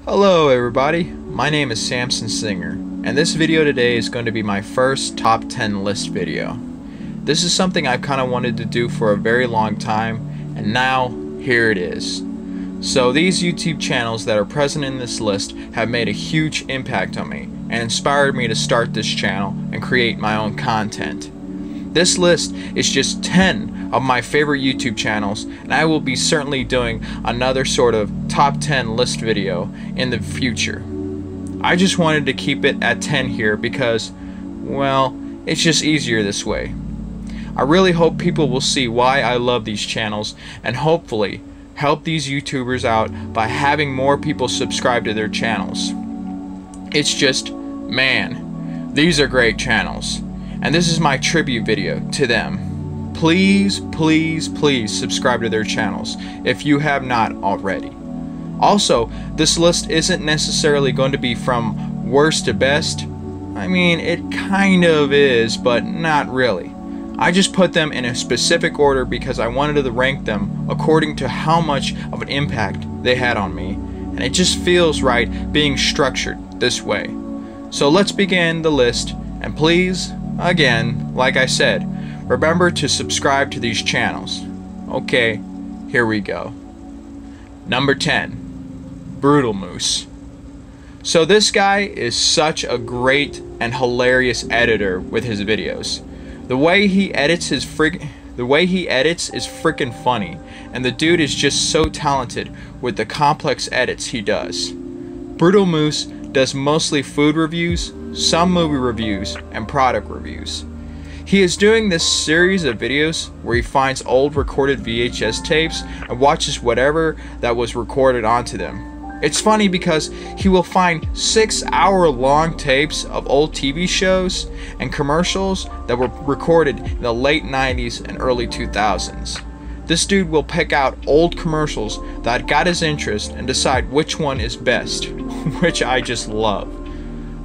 Hello everybody, my name is Samson Singer, and this video today is going to be my first top 10 list video. This is something I've kind of wanted to do for a very long time, and now here it is. So these YouTube channels that are present in this list have made a huge impact on me and inspired me to start this channel and create my own content. This list is just 10 of my favorite YouTube channels, and I will be certainly doing another sort of top 10 list video in the future. I just wanted to keep it at 10 here because, well, it's just easier this way. I really hope people will see why I love these channels and hopefully help these YouTubers out by having more people subscribe to their channels. It's just, man, these are great channels. And this is my tribute video to them. Please, please, please subscribe to their channels if you have not already. Also, this list isn't necessarily going to be from worst to best. I mean, it kind of is, but not really. I just put them in a specific order because I wanted to rank them according to how much of an impact they had on me, and it just feels right being structured this way. So let's begin the list, and please, again, like I said, remember to subscribe to these channels. Okay, here we go. Number 10, Brutal Moose. So this guy is such a great and hilarious editor with his videos. The way he edits is freaking funny, and the dude is just so talented with the complex edits he does. Brutal Moose does mostly food reviews, some movie reviews, and product reviews. He is doing this series of videos where he finds old recorded VHS tapes and watches whatever that was recorded onto them. It's funny because he will find 6-hour-long tapes of old TV shows and commercials that were recorded in the late 90s and early 2000s. This dude will pick out old commercials that got his interest and decide which one is best, which I just love.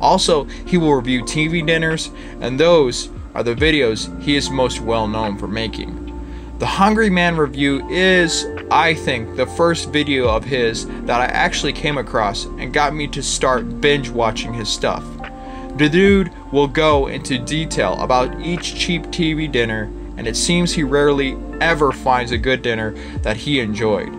Also, he will review TV dinners, and those are the videos he is most well known for making. The Hungry Man review is, I think, the first video of his that I actually came across and got me to start binge watching his stuff. The dude will go into detail about each cheap TV dinner, and it seems he rarely ever finds a good dinner that he enjoyed.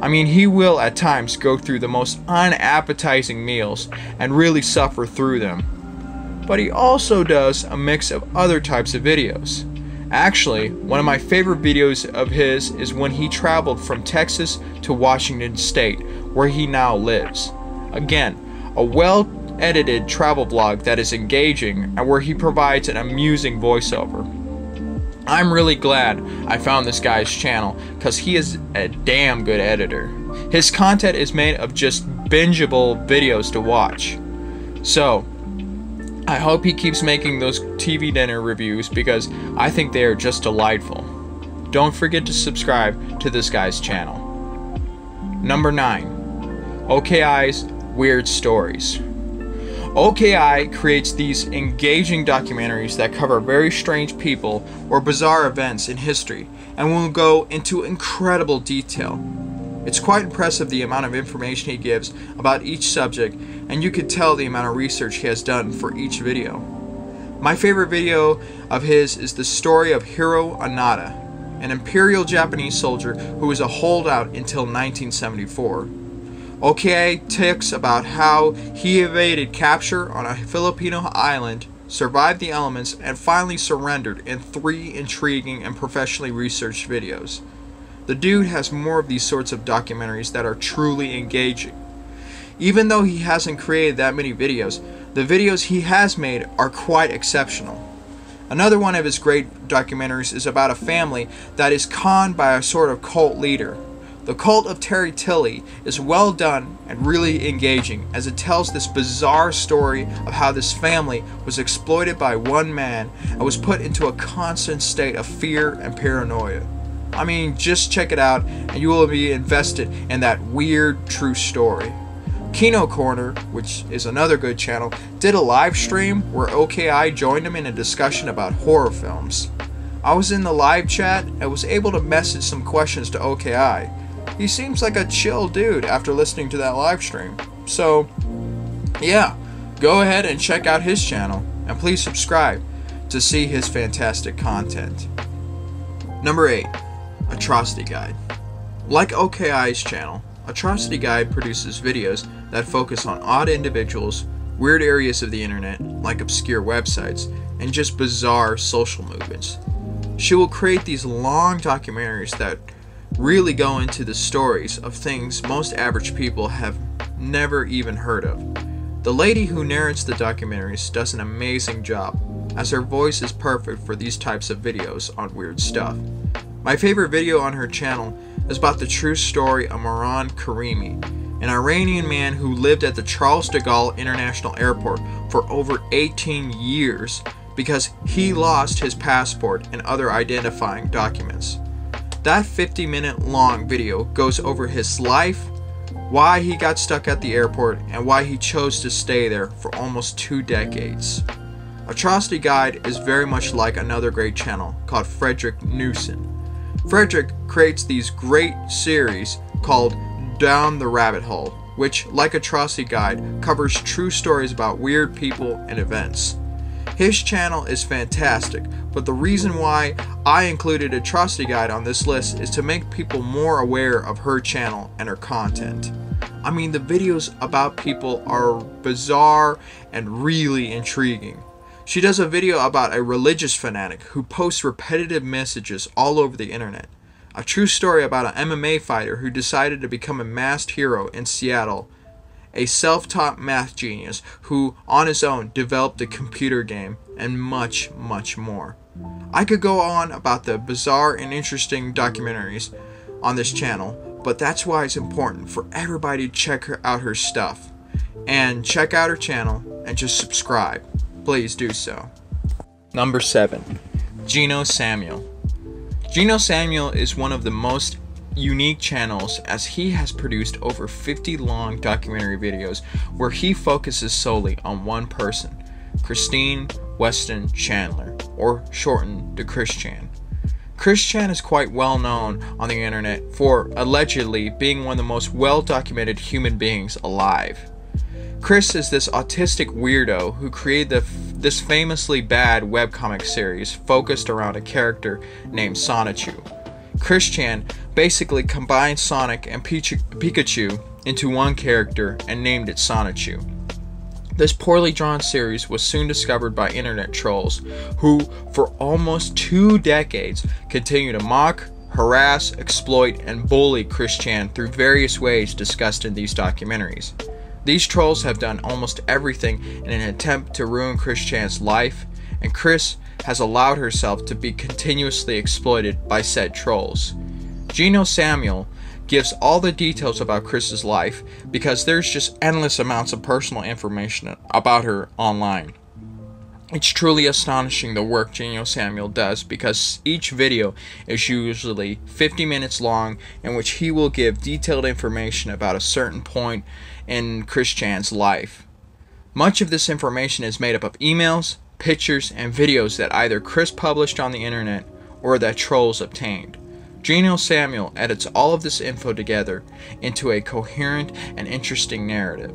I mean, he will at times go through the most unappetizing meals and really suffer through them. But he also does a mix of other types of videos. Actually, one of my favorite videos of his is when he traveled from Texas to Washington State, where he now lives. Again, a well-edited travel vlog that is engaging and where he provides an amusing voiceover. I'm really glad I found this guy's channel because he is a damn good editor. His content is made of just bingeable videos to watch. So, I hope he keeps making those TV dinner reviews because I think they are just delightful. Don't forget to subscribe to this guy's channel. Number 9, OKI's Weird Stories. OKI creates these engaging documentaries that cover very strange people or bizarre events in history and will go into incredible detail. It's quite impressive the amount of information he gives about each subject, and you could tell the amount of research he has done for each video. My favorite video of his is the story of Hiro Anada, an Imperial Japanese soldier who was a holdout until 1974. OKI talks about how he evaded capture on a Filipino island, survived the elements, and finally surrendered in 3 intriguing and professionally researched videos. The dude has more of these sorts of documentaries that are truly engaging. Even though he hasn't created that many videos, the videos he has made are quite exceptional. Another one of his great documentaries is about a family that is conned by a sort of cult leader. The Cult of Terry Tilley is well done and really engaging as it tells this bizarre story of how this family was exploited by one man and was put into a constant state of fear and paranoia. I mean, just check it out and you will be invested in that weird true story. Kino Corner, which is another good channel, did a live stream where OKI joined him in a discussion about horror films. I was in the live chat and was able to message some questions to OKI. He seems like a chill dude after listening to that live stream. So, yeah, go ahead and check out his channel, and please subscribe to see his fantastic content. Number 8. Atrocity Guide. Like OKI's channel, Atrocity Guide produces videos that focus on odd individuals, weird areas of the internet, like obscure websites, and just bizarre social movements. She will create these long documentaries that really go into the stories of things most average people have never even heard of. The lady who narrates the documentaries does an amazing job, as her voice is perfect for these types of videos on weird stuff. My favorite video on her channel is about the true story of Mehran Karimi, an Iranian man who lived at the Charles de Gaulle International Airport for over 18 years because he lost his passport and other identifying documents. That 50-minute long video goes over his life, why he got stuck at the airport, and why he chose to stay there for almost 2 decades. Atrocity Guide is very much like another great channel called Frederick Newson. Frederick creates these great series called Down the Rabbit Hole, which, like Atrocity Guide, covers true stories about weird people and events. His channel is fantastic, but the reason why I included Atrocity Guide on this list is to make people more aware of her channel and her content. I mean, the videos about people are bizarre and really intriguing. She does a video about a religious fanatic who posts repetitive messages all over the internet. A true story about an MMA fighter who decided to become a masked hero in Seattle. A self-taught math genius who, on his own, developed a computer game, and much, much more. I could go on about the bizarre and interesting documentaries on this channel, but that's why it's important for everybody to check out her stuff. And check out her channel and just subscribe. Please do so. Number 7. Gino Samuel. Gino Samuel is one of the most unique channels, as he has produced over 50 long documentary videos where he focuses solely on one person, Christine Weston Chandler, or shortened to Chris Chan. Chris Chan is quite well known on the internet for allegedly being one of the most well-documented human beings alive. Chris is this autistic weirdo who created this famously bad webcomic series focused around a character named Sonichu. Chris Chan basically combined Sonic and Pikachu into one character and named it Sonichu. This poorly drawn series was soon discovered by internet trolls who, for almost 2 decades, continue to mock, harass, exploit, and bully Chris Chan through various ways discussed in these documentaries. These trolls have done almost everything in an attempt to ruin Chris Chan's life, and Chris has allowed herself to be continuously exploited by said trolls. Gino Samuel gives all the details about Chris's life because there's just endless amounts of personal information about her online. It's truly astonishing the work Gino Samuel does, because each video is usually 50 minutes long, in which he will give detailed information about a certain point in Chris Chan's life. Much of this information is made up of emails, pictures, and videos that either Chris published on the internet or that trolls obtained. Gino Samuel edits all of this info together into a coherent and interesting narrative.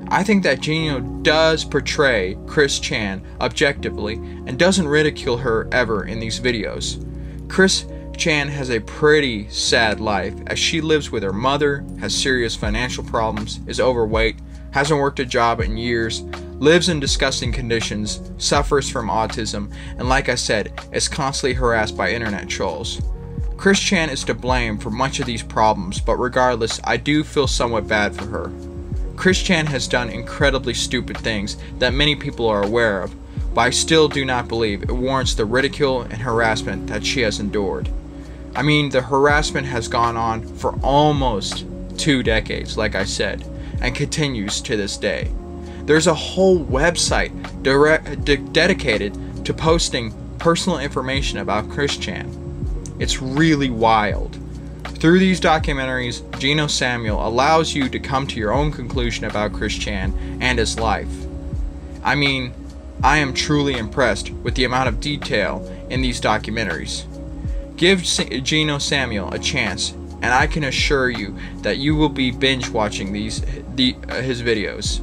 I think that Gino does portray Chris Chan objectively and doesn't ridicule her ever in these videos. Chris Chan has a pretty sad life, as she lives with her mother, has serious financial problems, is overweight, hasn't worked a job in years, lives in disgusting conditions, suffers from autism, and like I said, is constantly harassed by internet trolls. Chris Chan is to blame for much of these problems, but regardless, I do feel somewhat bad for her. Chris Chan has done incredibly stupid things that many people are aware of, but I still do not believe it warrants the ridicule and harassment that she has endured. I mean, the harassment has gone on for almost 2 decades, like I said, and continues to this day. There's a whole website dedicated to posting personal information about Chris Chan. It's really wild. Through these documentaries, Gino Samuel allows you to come to your own conclusion about Chris Chan and his life. I mean, I am truly impressed with the amount of detail in these documentaries. Give Gino Samuel a chance and I can assure you that you will be binge watching his videos.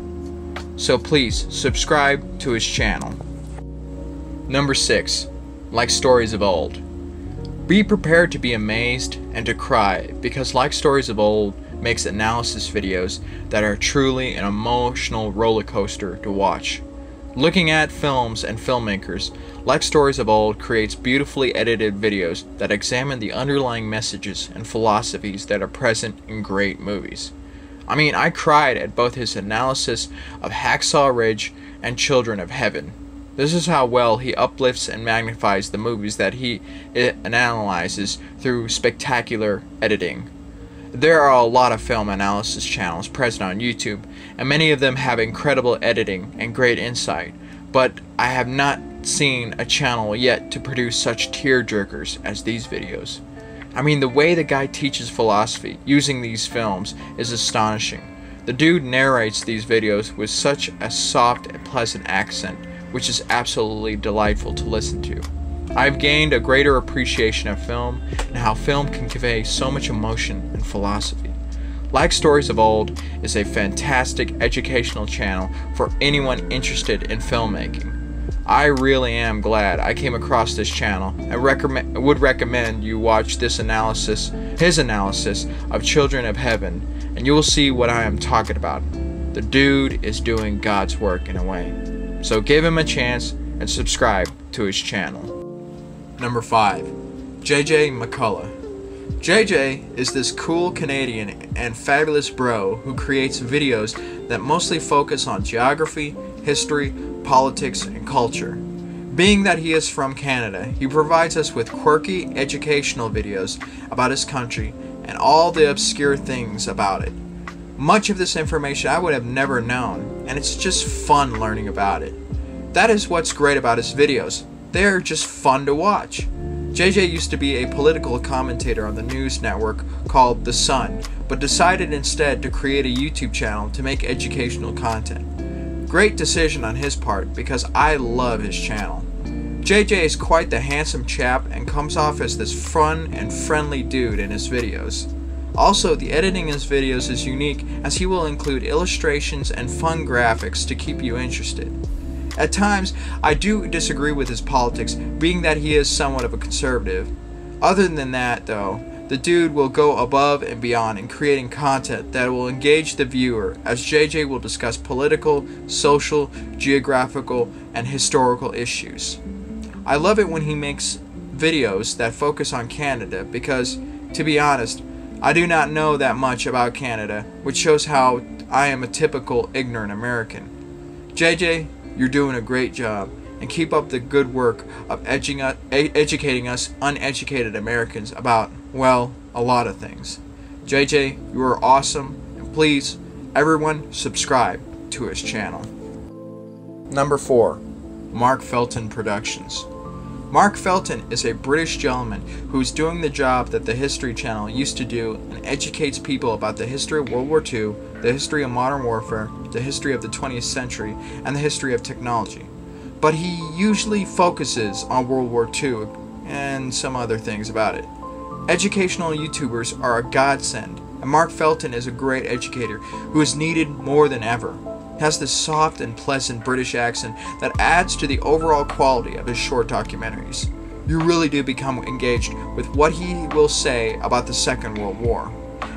So please subscribe to his channel. Number 6. Like Stories of Old. Be prepared to be amazed and to cry, because Like Stories of Old makes analysis videos that are truly an emotional roller coaster to watch. Looking at films and filmmakers, Like Stories of Old creates beautifully edited videos that examine the underlying messages and philosophies that are present in great movies. I mean, I cried at both his analysis of Hacksaw Ridge and Children of Heaven. This is how well he uplifts and magnifies the movies that he analyzes through spectacular editing. There are a lot of film analysis channels present on YouTube, and many of them have incredible editing and great insight, but I have not seen a channel yet to produce such tear-jerkers as these videos. I mean, the way the guy teaches philosophy using these films is astonishing. The dude narrates these videos with such a soft and pleasant accent, which is absolutely delightful to listen to. I've gained a greater appreciation of film and how film can convey so much emotion and philosophy. Like Stories of Old is a fantastic educational channel for anyone interested in filmmaking. I really am glad I came across this channel and would recommend you watch his analysis of Children of Heaven, and you will see what I am talking about. The dude is doing God's work in a way. So give him a chance and subscribe to his channel. Number 5. JJ McCullough. JJ is this cool Canadian and fabulous bro who creates videos that mostly focus on geography, history, politics, and culture. Being that he is from Canada, he provides us with quirky educational videos about his country and all the obscure things about it. Much of this information I would have never known, and it's just fun learning about it. That is what's great about his videos. They're just fun to watch. JJ used to be a political commentator on the news network called The Sun, but decided instead to create a YouTube channel to make educational content. Great decision on his part, because I love his channel. JJ is quite the handsome chap and comes off as this fun and friendly dude in his videos. Also, the editing in his videos is unique, as he will include illustrations and fun graphics to keep you interested. At times, I do disagree with his politics, being that he is somewhat of a conservative. Other than that, though, the dude will go above and beyond in creating content that will engage the viewer, as JJ will discuss political, social, geographical, and historical issues. I love it when he makes videos that focus on Canada because, to be honest, I do not know that much about Canada, which shows how I am a typical ignorant American. JJ, you're doing a great job, and keep up the good work of educating us uneducated Americans about, well, a lot of things. JJ, you are awesome, and please, everyone, subscribe to his channel. Number 4. Mark Felton Productions. Mark Felton is a British gentleman who is doing the job that the History Channel used to do and educates people about the history of World War II, the history of modern warfare, the history of the 20th century, and the history of technology. But he usually focuses on World War II and some other things about it. Educational YouTubers are a godsend, and Mark Felton is a great educator who is needed more than ever. He has this soft and pleasant British accent that adds to the overall quality of his short documentaries. You really do become engaged with what he will say about the Second World War.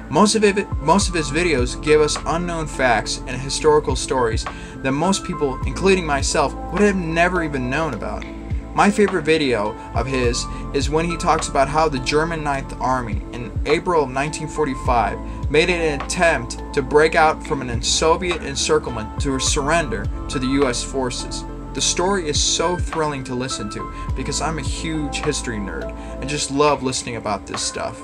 Most of his videos give us unknown facts and historical stories that most people, including myself, would have never even known about. My favorite video of his is when he talks about how the German Ninth Army in April of 1945 made an attempt to break out from a Soviet encirclement to surrender to the US forces. The story is so thrilling to listen to because I'm a huge history nerd and just love listening about this stuff.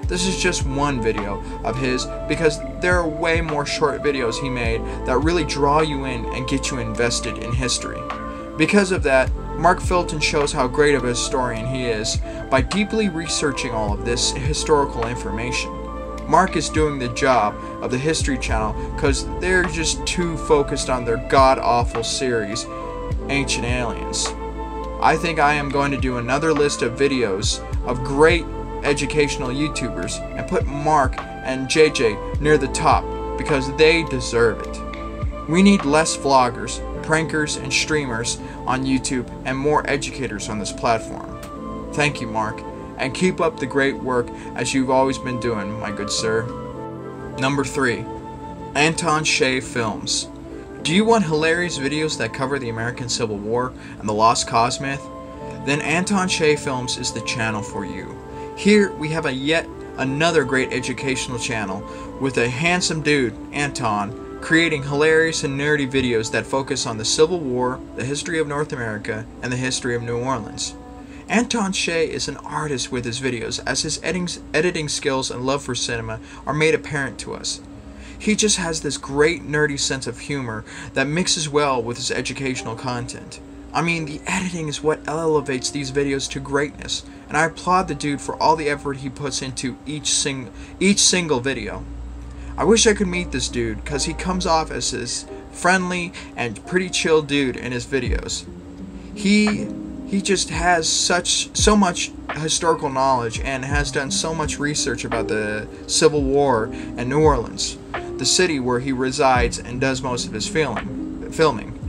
This is just one video of his because there are way more short videos he made that really draw you in and get you invested in history. Because of that, Mark Felton shows how great of a historian he is by deeply researching all of this historical information. Mark is doing the job of the History Channel because they're just too focused on their god-awful series, Ancient Aliens. I think I am going to do another list of videos of great educational YouTubers and put Mark and JJ near the top because they deserve it. We need less vloggers, prankers, and streamers on YouTube and more educators on this platform. Thank you, Mark, and keep up the great work as you've always been doing, my good sir. Number 3. Anton Shay Films. Do you want hilarious videos that cover the American Civil War and the Lost Cause myth? Then Anton Shay Films is the channel for you. Here we have yet another great educational channel with a handsome dude, Anton, creating hilarious and nerdy videos that focus on the Civil War, the history of North America, and the history of New Orleans. Anton Shay is an artist with his videos, as his editing skills and love for cinema are made apparent to us. He just has this great nerdy sense of humor that mixes well with his educational content. I mean, the editing is what elevates these videos to greatness, and I applaud the dude for all the effort he puts into each single video. I wish I could meet this dude, because he comes off as this friendly and pretty chill dude in his videos. He just has so much historical knowledge and has done so much research about the Civil War and New Orleans, the city where he resides and does most of his filming.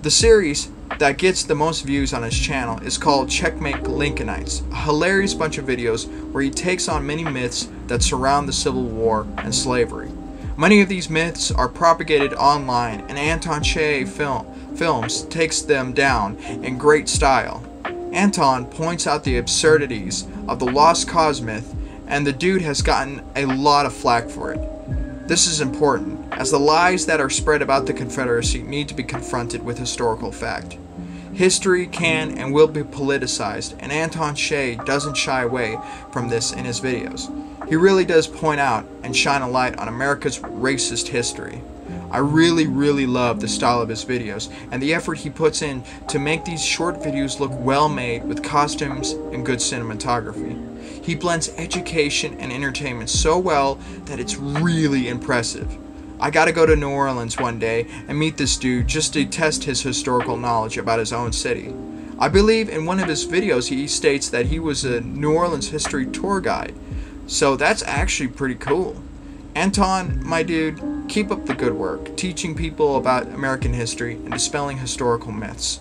The series that gets the most views on his channel is called Checkmate Lincolnites, a hilarious bunch of videos where he takes on many myths that surround the Civil War and slavery. Many of these myths are propagated online, and Anton Shay Films takes them down in great style. Anton points out the absurdities of the Lost Cause myth, and the dude has gotten a lot of flack for it. This is important, as the lies that are spread about the Confederacy need to be confronted with historical fact. History can and will be politicized, and Anton Shay doesn't shy away from this in his videos. He really does point out and shine a light on America's racist history. I really love the style of his videos and the effort he puts in to make these short videos look well made with costumes and good cinematography. He blends education and entertainment so well that it's really impressive. I gotta go to New Orleans one day and meet this dude just to test his historical knowledge about his own city. I believe in one of his videos he states that he was a New Orleans history tour guide, so that's actually pretty cool. Anton, my dude, keep up the good work, teaching people about American history and dispelling historical myths.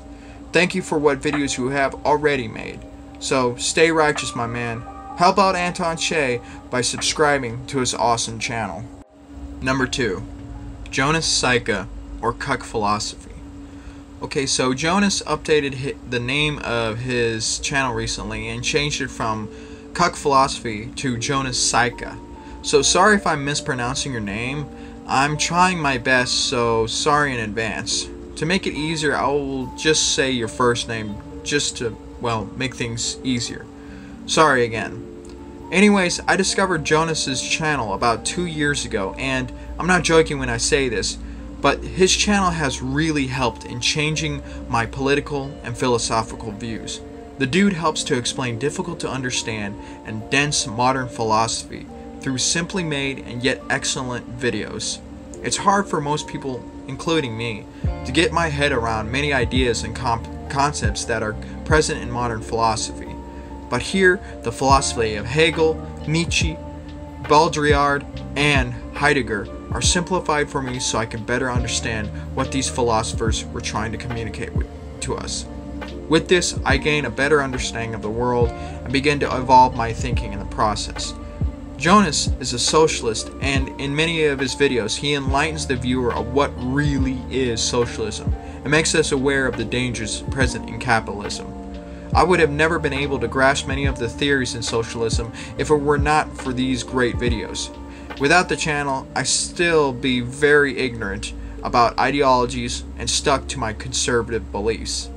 Thank you for what videos you have already made. So stay righteous, my man. Help out Anton Shay by subscribing to his awesome channel. Number 2. Jonas Psycha, or Cuck Philosophy. Okay, so Jonas updated the name of his channel recently and changed it from Cuck Philosophy to Jonas Psycha. So sorry if I'm mispronouncing your name. I'm trying my best, so sorry in advance. To make it easier, I will just say your first name just to, well, make things easier. Sorry again. Anyways, I discovered Jonas's channel about 2 years ago, and I'm not joking when I say this, but his channel has really helped in changing my political and philosophical views. The dude helps to explain difficult to understand and dense modern philosophy through simply made and yet excellent videos. It's hard for most people, including me, to get my head around many ideas and concepts that are present in modern philosophy. But here, the philosophy of Hegel, Nietzsche, Baudrillard, and Heidegger are simplified for me so I can better understand what these philosophers were trying to communicate to us. With this, I gain a better understanding of the world and begin to evolve my thinking in the process. Jonas is a socialist, and in many of his videos he enlightens the viewer of what really is socialism and makes us aware of the dangers present in capitalism. I would have never been able to grasp many of the theories in socialism if it were not for these great videos. Without the channel, I'd still be very ignorant about ideologies and stuck to my conservative beliefs.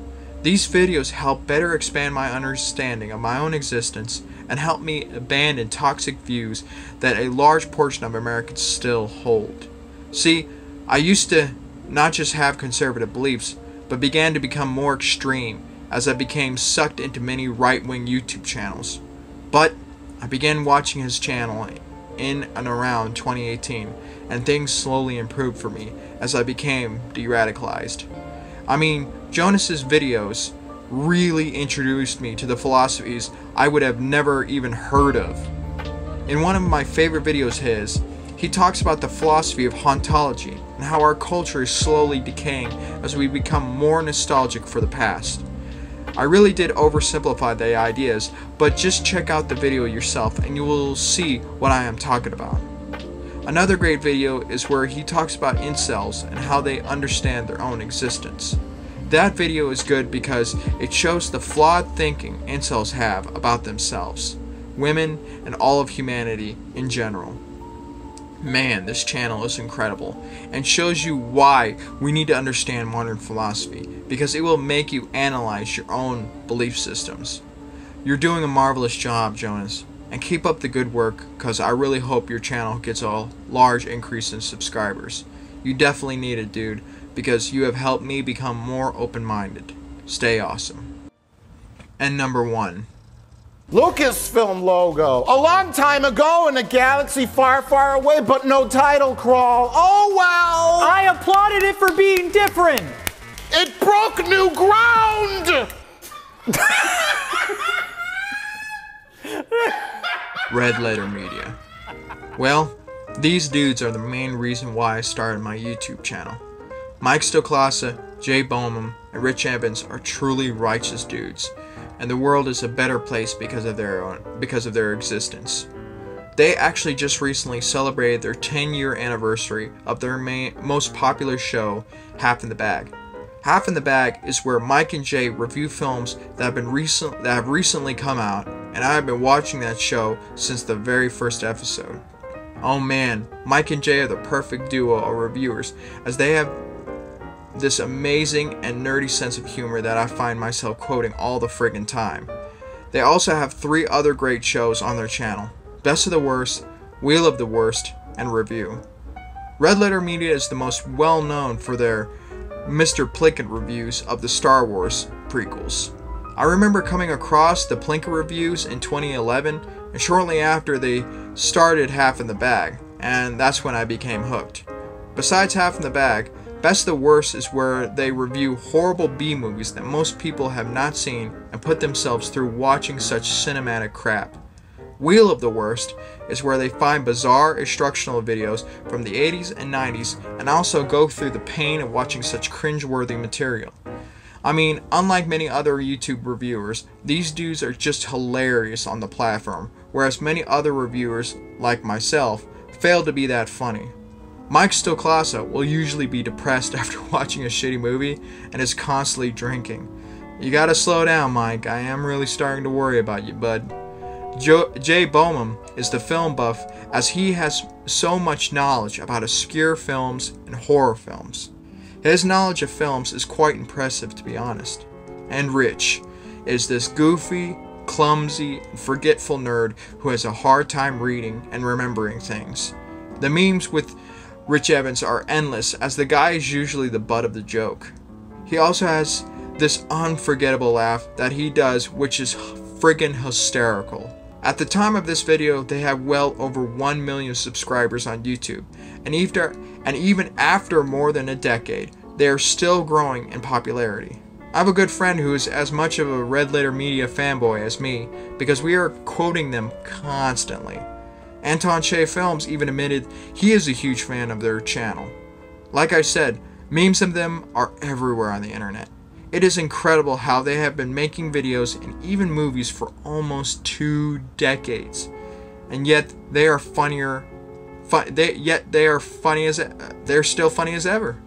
These videos help better expand my understanding of my own existence and help me abandon toxic views that a large portion of Americans still hold. See, I used to not just have conservative beliefs, but began to become more extreme as I became sucked into many right-wing YouTube channels. But I began watching his channel in and around 2018, and things slowly improved for me as I became de-radicalized. I mean, Jonas's videos really introduced me to the philosophies I would have never even heard of. In one of my favorite videos he talks about the philosophy of hauntology and how our culture is slowly decaying as we become more nostalgic for the past. I really did oversimplify the ideas, but just check out the video yourself and you will see what I am talking about. Another great video is where he talks about incels and how they understand their own existence. That video is good because it shows the flawed thinking incels have about themselves, women, and all of humanity in general. Man, this channel is incredible and shows you why we need to understand modern philosophy, because it will make you analyze your own belief systems. You're doing a marvelous job, Jonas, and keep up the good work, because I really hope your channel gets a large increase in subscribers. You definitely need it, dude, because you have helped me become more open-minded. Stay awesome. And number 1. LucasFilm Logo. A long time ago in a galaxy far, far away, but no title crawl. Oh well! I applauded it for being different. It broke new ground! Red Letter Media. Well, these dudes are the main reason why I started my YouTube channel. Mike Stoklasa, Jay Bowman, and Rich Evans are truly righteous dudes, and the world is a better place because of their existence. They actually just recently celebrated their 10-year anniversary of their most popular show, Half in the Bag. Half in the Bag is where Mike and Jay review films that have recently come out, and I have been watching that show since the very first episode. Oh man, Mike and Jay are the perfect duo of reviewers, as they have this amazing and nerdy sense of humor that I find myself quoting all the friggin' time. They also have 3 other great shows on their channel: Best of the Worst, Wheel of the Worst, and Review. Red Letter Media is the most well known for their Mr. Plinkett reviews of the Star Wars prequels. I remember coming across the Plinkett reviews in 2011, and shortly after they started Half in the Bag, and that's when I became hooked. Besides Half in the Bag, Best of the Worst is where they review horrible B-movies that most people have not seen and put themselves through watching such cinematic crap. Wheel of the Worst is where they find bizarre instructional videos from the 80s and 90s and also go through the pain of watching such cringe-worthy material. I mean, unlike many other YouTube reviewers, these dudes are just hilarious on the platform, whereas many other reviewers, like myself, fail to be that funny. Mike Stoklasa will usually be depressed after watching a shitty movie and is constantly drinking. You gotta slow down, Mike. I am really starting to worry about you, bud. Jay Bowman is the film buff, as he has so much knowledge about obscure films and horror films. His knowledge of films is quite impressive, to be honest. And Rich is this goofy, clumsy, and forgetful nerd who has a hard time reading and remembering things. The memes with Rich Evans are endless, as the guy is usually the butt of the joke. He also has this unforgettable laugh that he does, which is friggin' hysterical. At the time of this video, they have well over 1 million subscribers on YouTube, and even after more than a decade, they are still growing in popularity. I have a good friend who is as much of a Red Letter Media fanboy as me, because we are quoting them constantly. Anton Shay Films even admitted he is a huge fan of their channel. Like I said, memes of them are everywhere on the internet. It is incredible how they have been making videos and even movies for almost 2 decades, and yet they are they're still funny as ever.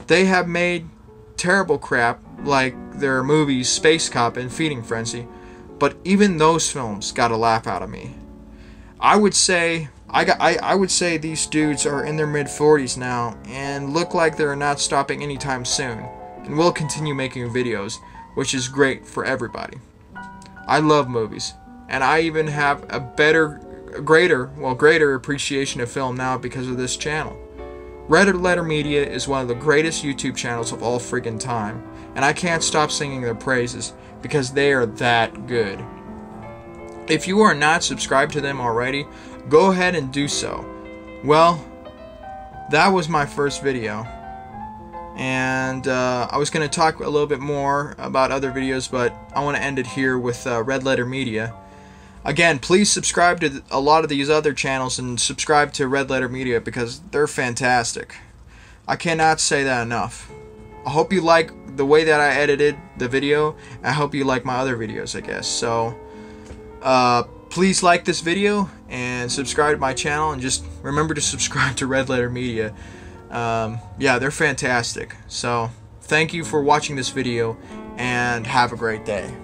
They have made terrible crap like their movies Space Cop and Feeding Frenzy, but even those films got a laugh out of me. I would say these dudes are in their mid-40s now and look like they're not stopping anytime soon, and will continue making videos, which is great for everybody. I love movies, and I even have a greater appreciation of film now because of this channel. Red Letter Media is one of the greatest YouTube channels of all friggin' time, and I can't stop singing their praises because they are that good. If you are not subscribed to them already, go ahead and do so. Well, that was my first video. And I was going to talk a little bit more about other videos, but I want to end it here with Red Letter Media. Again, please subscribe to a lot of these other channels and subscribe to Red Letter Media because they're fantastic. I cannot say that enough. I hope you like the way that I edited the video. I hope you like my other videos, I guess. So, please like this video and subscribe to my channel, and just remember to subscribe to Red Letter Media. Yeah, they're fantastic. So, thank you for watching this video, and have a great day.